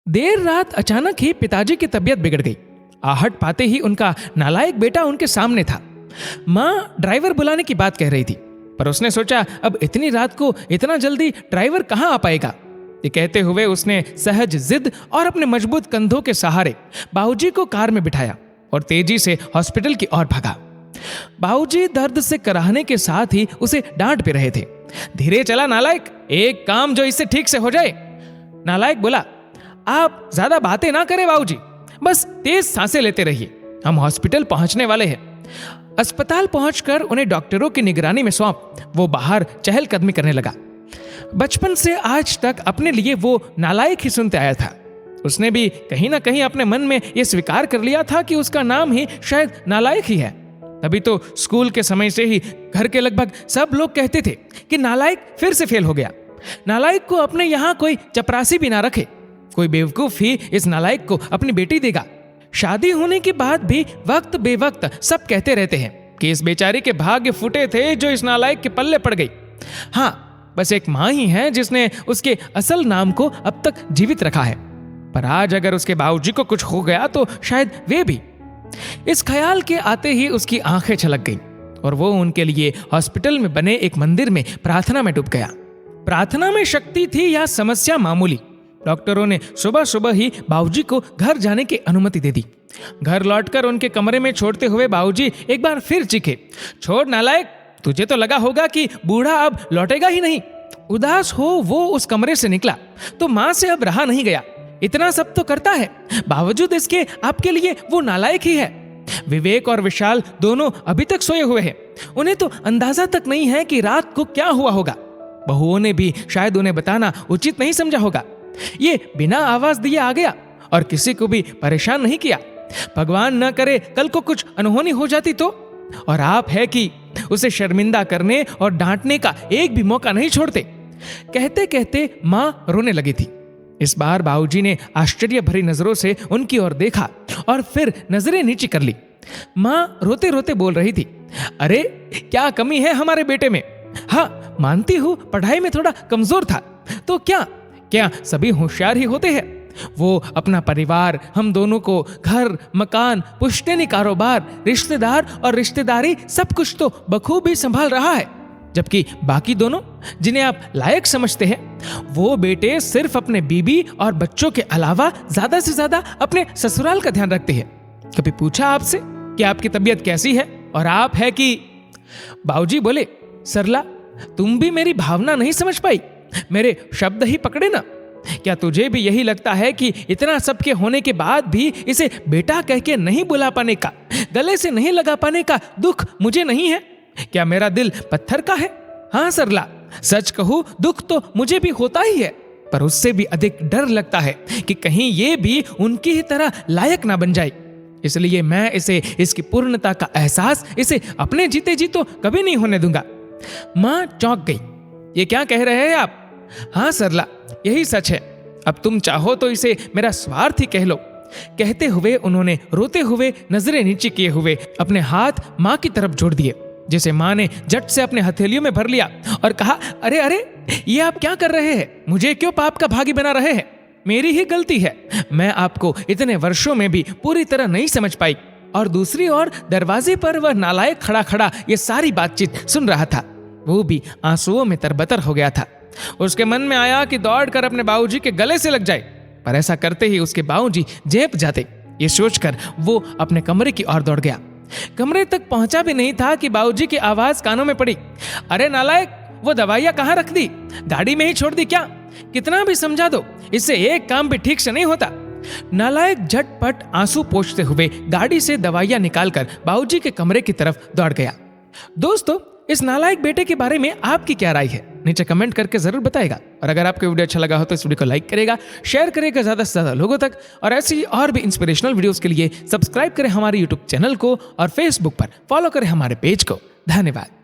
देर रात अचानक ही पिताजी की तबीयत बिगड़ गई। आहट पाते ही उनका नालायक बेटा उनके सामने था। माँ ड्राइवर बुलाने की बात कह रही थी, पर उसने सोचा अब इतनी रात को इतना जल्दी ड्राइवर कहाँ आ पाएगा। ये कहते हुए उसने सहज जिद और अपने मजबूत कंधों के सहारे बाबूजी को कार में बिठाया और तेजी से हॉस्पिटल की ओर भागा। बाबूजी दर्द से कराहने के साथ ही उसे डांट भी रहे थे। धीरे चला नालायक, एक काम जो इससे ठीक से हो जाए। नालायक बोला, आप ज्यादा बातें ना करें बाबूजी, बस तेज सांसें लेते रहिए, हम हॉस्पिटल पहुंचने वाले हैं। अस्पताल पहुंचकर उन्हें डॉक्टरों की निगरानी में सौंप वो बाहर चहलकदमी करने लगा। बचपन से आज तक अपने लिए वो नालायक ही सुनते आया था। उसने भी कहीं ना कहीं अपने मन में यह स्वीकार कर लिया था कि उसका नाम ही शायद नालायक ही है। तभी तो स्कूल के समय से ही घर के लगभग सब लोग कहते थे कि नालायक फिर से फेल हो गया। नालायक को अपने यहाँ कोई चपरासी भी ना रखे, कोई बेवकूफ ही इस नालायक को अपनी बेटी देगा। शादी होने के बाद भी वक्त बेवक्त सब कहते रहते हैं कि इस बेचारी के भाग्य फूटे थे जो इस नालायक के पल्ले पड़ गई। हाँ, बस एक माँ ही है जिसने उसके असल नाम को अब तक जीवित रखा है, पर आज अगर उसके बाबूजी को कुछ हो गया तो शायद वे भी। इस ख्याल के आते ही उसकी आंखें छलक गईं और वो उनके लिए हॉस्पिटल में बने एक मंदिर में प्रार्थना में डूब गया। प्रार्थना में शक्ति थी या समस्या मामूली। डॉक्टरों ने सुबह सुबह ही बाबूजी को घर जाने की अनुमति दे दी। घर लौटकर उनके कमरे में छोड़ते हुए बाबूजी एक बार फिर चीखे, छोड़ नालायक, तुझे तो लगा होगा कि बूढ़ा अब लौटेगा ही नहीं। उदास हो वो उस कमरे से निकला तो माँ से अब रहा नहीं गया। इतना सब तो करता है, बावजूद इसके आपके लिए वो नालायक ही है। विवेक और विशाल दोनों अभी तक सोए हुए हैं। उन्हें तो अंदाजा तक नहीं है कि रात को क्या हुआ होगा। बहुओं ने भी शायद उन्हें बताना उचित नहीं समझा होगा। ये बिना आवाज दिए आ गया और किसी को भी परेशान नहीं किया। भगवान न करे कल को कुछ अनहोनी हो जाती तो। और आप है कि उसे शर्मिंदा करने और डांटने का एक भी मौका नहीं छोड़ते। कहते कहते माँ रोने लगी थी। इस बार बाबूजी ने आश्चर्य भरी नजरों से उनकी ओर देखा और फिर नजरें नीची कर ली। माँ रोते रोते बोल रही थी, अरे क्या कमी है हमारे बेटे में। हाँ, मानती हूँ पढ़ाई में थोड़ा कमजोर था, तो क्या सभी होशियार ही होते हैं। वो अपना परिवार, हम दोनों को, घर, मकान, पुश्तैनी कारोबार, रिश्तेदार और रिश्तेदारी सब कुछ तो बखूबी संभाल रहा है, जबकि बाकी दोनों जिन्हें आप लायक समझते हैं वो बेटे सिर्फ अपने बीबी और बच्चों के अलावा ज्यादा से ज्यादा अपने ससुराल का ध्यान रखते हैं। कभी पूछा आपसे कि आपकी तबीयत कैसी है? और आप है कि। बाबूजी बोले, सरला तुम भी मेरी भावना नहीं समझ पाई, मेरे शब्द ही पकड़े ना। क्या तुझे भी यही लगता है कि इतना सबके होने के बाद भी इसे बेटा कह के नहीं बुला पाने का, गले से नहीं लगा पाने का दुख मुझे नहीं है? क्या मेरा दिल पत्थर का है? हाँ सरला, सच कहूं दुख तो मुझे भी होता ही है, पर उससे भी अधिक डर लगता है कि कहीं ये भी उनकी ही तरह लायक ना बन जाए। इसलिए मैं इसे इसकी पूर्णता का एहसास इसे अपने जीते जी तो कभी नहीं होने दूंगा। माँ चौंक गई। ये क्या कह रहे हैं आप? हाँ सरला, यही सच है। अब तुम चाहो तो इसे मेरा स्वार्थ ही कह लो। कहते हुए उन्होंने रोते हुए नजरें नीचे किए हुए अपने हाथ माँ की तरफ जोड़ दिए, जिसे माँ ने झट से अपने हथेलियों में भर लिया और कहा, अरे अरे ये आप क्या कर रहे हैं? मुझे क्यों पाप का भागी बना रहे हैं? मेरी ही गलती है, मैं आपको इतने वर्षों में भी पूरी तरह नहीं समझ पाई। और दूसरी ओर दरवाजे पर वह नालायक खड़ा खड़ा ये सारी बातचीत सुन रहा था। वो भी आंसुओं में तरबतर हो गया था। उसके मन में आया कि दौड़कर अपने बाबूजी के गले से लग जाए, पर ऐसा करते ही उसके बाबूजी झेप जाते। ये सोचकर वो अपने कमरे की ओर दौड़ गया। कमरे तक पहुंचा भी नहीं था कि बाबूजी की आवाज कानों में पड़ी, अरे नालायक, वो दवाइयां कहाँ रख दी? गाड़ी में ही छोड़ दी क्या? कितना भी समझा दो, इससे एक काम भी ठीक से नहीं होता। नालायक झटपट आंसू पोंछते हुए गाड़ी से दवाइयां निकालकर बाबूजी के कमरे की तरफ दौड़ गया। दोस्तों, इस नालायक बेटे के बारे में आपकी क्या राय है? नीचे कमेंट करके जरूर बताएगा। और अगर आपको वीडियो अच्छा लगा हो तो इस वीडियो को लाइक करेगा, शेयर करेगा ज्यादा से ज्यादा लोगों तक। और ऐसी और भी इंस्पिरेशनल वीडियोस के लिए सब्सक्राइब करें हमारे यूट्यूब चैनल को और फेसबुक पर फॉलो करें हमारे पेज को। धन्यवाद।